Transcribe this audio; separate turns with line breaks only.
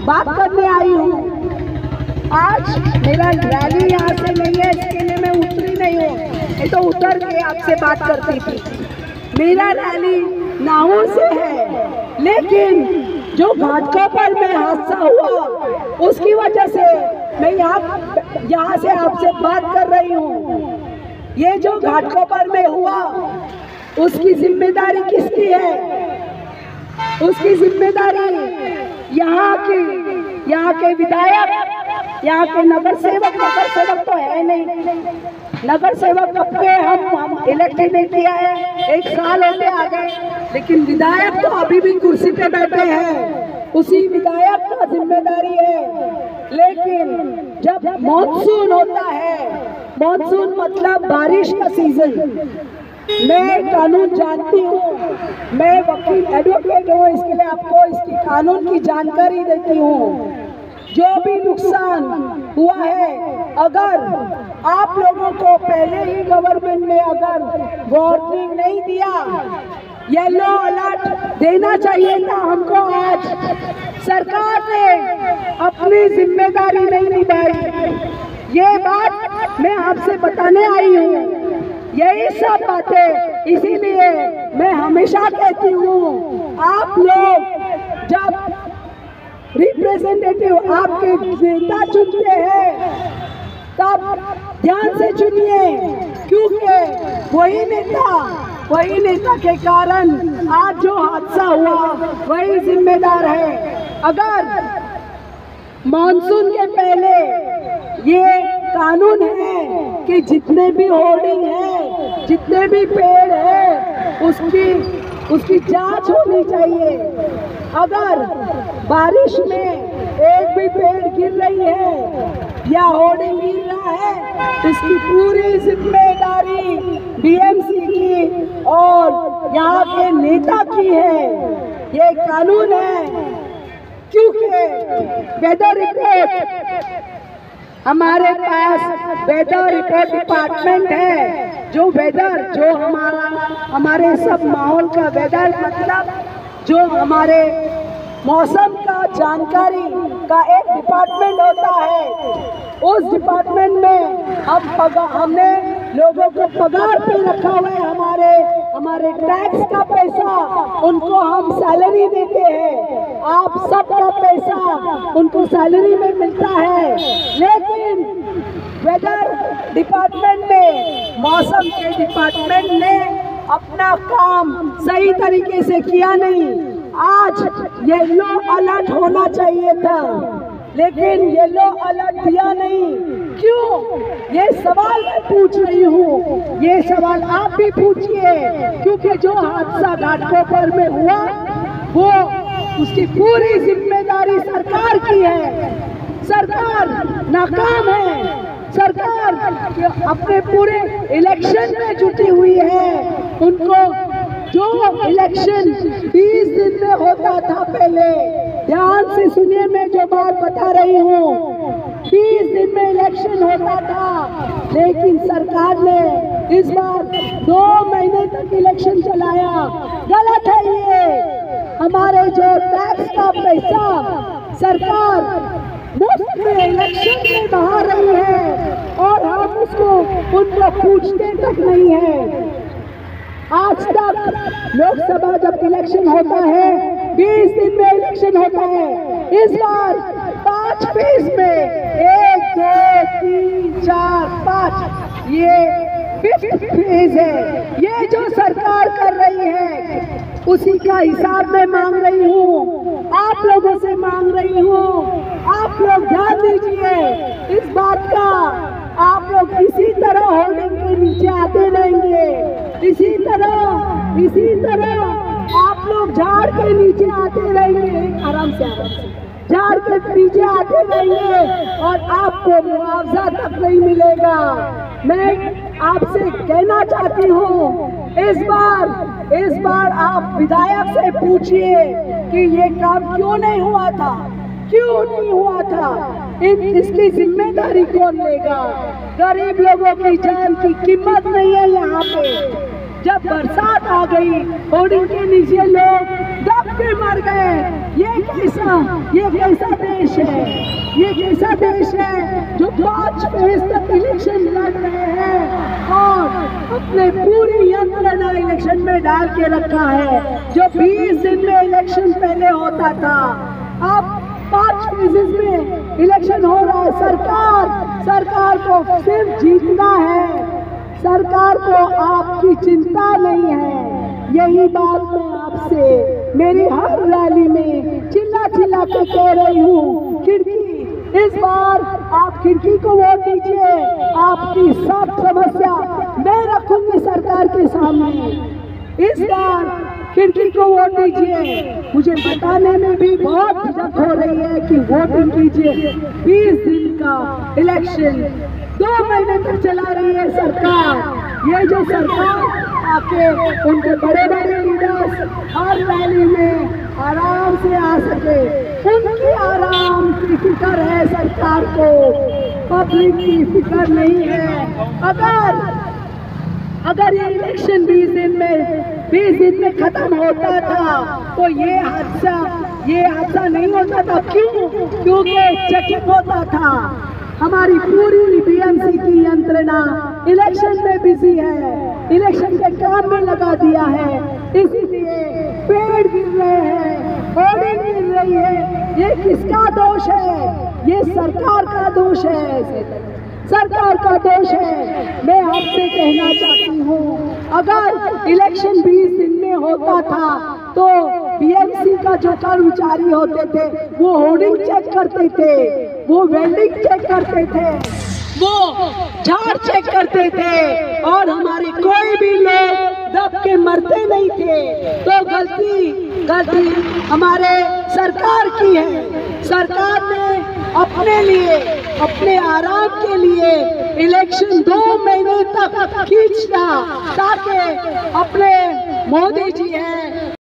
बात करने आई हूँ। आज मेरा रैली यहाँ से नहीं है, इसके लिए मैं उतरी नहीं हूँ, ये तो उतर के आपसे बात करती थी। मेरा रैली नाहूर से है, लेकिन जो घाटकोपर में हादसा हुआ उसकी वजह से मैं यहाँ से आपसे बात कर रही हूँ। ये जो घाटकोपर में हुआ उसकी जिम्मेदारी किसकी है? उसकी जिम्मेदारी यहाँ के विधायक, यहाँ के नगर सेवक तो है नहीं। नगर सेवक कब के हम इलेक्टेड नहीं किया है, 1 साल होते आ गए, लेकिन विधायक तो अभी भी कुर्सी पे बैठे हैं, उसी विधायक का जिम्मेदारी है। लेकिन जब मॉनसून होता है, मॉनसून मतलब बारिश का सीजन, मैं कानून जानती हूँ, मैं वकील एडवोकेट हूँ, इसके लिए आपको इसकी कानून की जानकारी देती हूँ। जो भी नुकसान हुआ है, अगर आप लोगों को पहले ही गवर्नमेंट ने अगर वार्निंग नहीं दिया, येलो अलर्ट देना चाहिए था हमको। आज सरकार ने अपनी जिम्मेदारी नहीं निभाई, ये बात मैं आपसे बताने आई हूँ। यही सब बातें, इसीलिए मैं हमेशा कहती हूँ, आप लोग जब रिप्रेजेंटेटिव आपके नेता चुनते हैं तब ध्यान से चुनिए, क्योंकि वही नेता के कारण आज जो हादसा हुआ वही जिम्मेदार है। अगर मॉनसून के पहले ये कानून है कि जितने भी होर्डिंग है, जितने भी पेड़ है, उसकी जांच होनी चाहिए। अगर बारिश में एक भी पेड़ गिर रही है या होर्डिंग गिर रहा है, उसकी पूरी जिम्मेदारी बीएमसी की और यहाँ के नेता की है। ये कानून है, क्योंकि वेदर रिपोर्ट, हमारे पास वेदर रिपोर्ट डिपार्टमेंट है, जो हमारे सब माहौल का वेदर मतलब जो हमारे मौसम का जानकारी का एक डिपार्टमेंट होता है। उस डिपार्टमेंट में हमने लोगों को पगार पे रखा हुआ है, हमारे टैक्स का पैसा उनको हम सैलरी देते हैं, आप सबका पैसा उनको सैलरी में मिलता है। लेकिन वेदर डिपार्टमेंट ने, मौसम के डिपार्टमेंट ने अपना काम सही तरीके से किया नहीं। आज येलो अलर्ट होना चाहिए था, लेकिन येलो अलर्ट दिया नहीं। क्यों? ये सवाल मैं पूछ रही हूँ, ये सवाल आप भी पूछिए, क्योंकि जो हादसा घाटकोपर में हुआ वो उसकी पूरी जिम्मेदारी सरकार की है। सरकार नाकाम है, सरकार अपने पूरे इलेक्शन में जुटी हुई है। उनको जो इलेक्शन 20 दिन में होता था पहले, ध्यान से सुनिए मैं जो बात बता रही हूँ, 20 दिन में इलेक्शन होता था, लेकिन सरकार ने इस बार 2 महीने तक इलेक्शन चलाया। गलत है ये। हमारे जो टैक्स का पैसा सरकार मुफ्त में इलेक्शन में बहा रही है और हम उनको पूछते तक नहीं है। आज तक लोकसभा जब इलेक्शन होता है 20 दिन में इलेक्शन होता है, इस बार 5 फेज में 1, 2, 3, 4, 5 ये 5th फेज है। ये जो सरकार कर रही है उसी का हिसाब मैं मांग रही हूँ, आप लोगों से मांग रही हूँ। आप लोग ध्यान दीजिए इस बात का। आप लोग इसी तरह होर्डिंग के नीचे आते रहेंगे, इसी तरह आप लोग झाड़ के नीचे आते रहेंगे, आराम से झाड़ के नीचे आते रहेंगे और आपको मुआवजा तक नहीं मिलेगा। मैं आपसे कहना चाहती हूँ, इस बार आप विधायक से पूछिए कि ये काम क्यों नहीं हुआ था, इसकी जिम्मेदारी कौन लेगा? गरीब लोगों की जान की कीमत नहीं है यहाँ पे। जब बरसात आ गई होर्डिंग के नीचे लोग दब के मर गए। ये कैसा देश है? ये कैसा देश है जो 5 फेज तक इलेक्शन लड़ रहे हैं और अपने पूरी यंत्रणा इलेक्शन में डाल के रखा है। जो 20 दिन में इलेक्शन पहले होता था, अब 5 फेजेस में इलेक्शन हो रहा है। सरकार को सिर्फ जीतना है, सरकार को आपकी चिंता नहीं है। यही बात मैं आपसे मेरी हर रैली में चिल्ला चिल्ला के कह रही हूँ। खिड़की, इस बार आप खिड़की को वोट दीजिए। आपकी सब समस्या मैं रखूंगी सरकार के सामने। इस बार खिड़की को वोट दीजिए। मुझे बताने में भी बहुत झिझक हो रही है कि वोटिंग कीजिए। 20 दिन का इलेक्शन 2 महीने तक चला रही है सरकार। ये जो सरकार आके उनके बड़े बड़े लीडर्स हर रैली में आराम से आ सके, उनकी आराम की फिक्र है सरकार को, पब्लिक की फिक्र नहीं है। अगर ये इलेक्शन 20 दिन में खत्म होता था तो ये हादसा नहीं होता था। क्यों? क्योंकि चेकिंग होता था। हमारी पूरी बीएमसी की यंत्रणा इलेक्शन में बिजी है, इलेक्शन के काम में लगा दिया है। इसीलिए पेड़ गिर रहे हैं, होर्डिंग गिर रही है। ये किसका दोष है? ये सरकार का दोष है, सरकार का दोष है। मैं आपसे कहना चाहती हूँ, अगर इलेक्शन 20 दिन में होता था तो बीएमसी का जो कर्मचारी होते थे वो होर्डिंग चेक करते थे, वो वेल्डिंग चेक करते थे, वो झाड़ चेक करते थे और हमारे कोई भी लोग दब के मरते नहीं थे। तो गलती हमारे सरकार की है। सरकार ने अपने लिए, अपने आराम के लिए इलेक्शन 2 महीने तक खींचा ताकि अपने मोदी जी हैं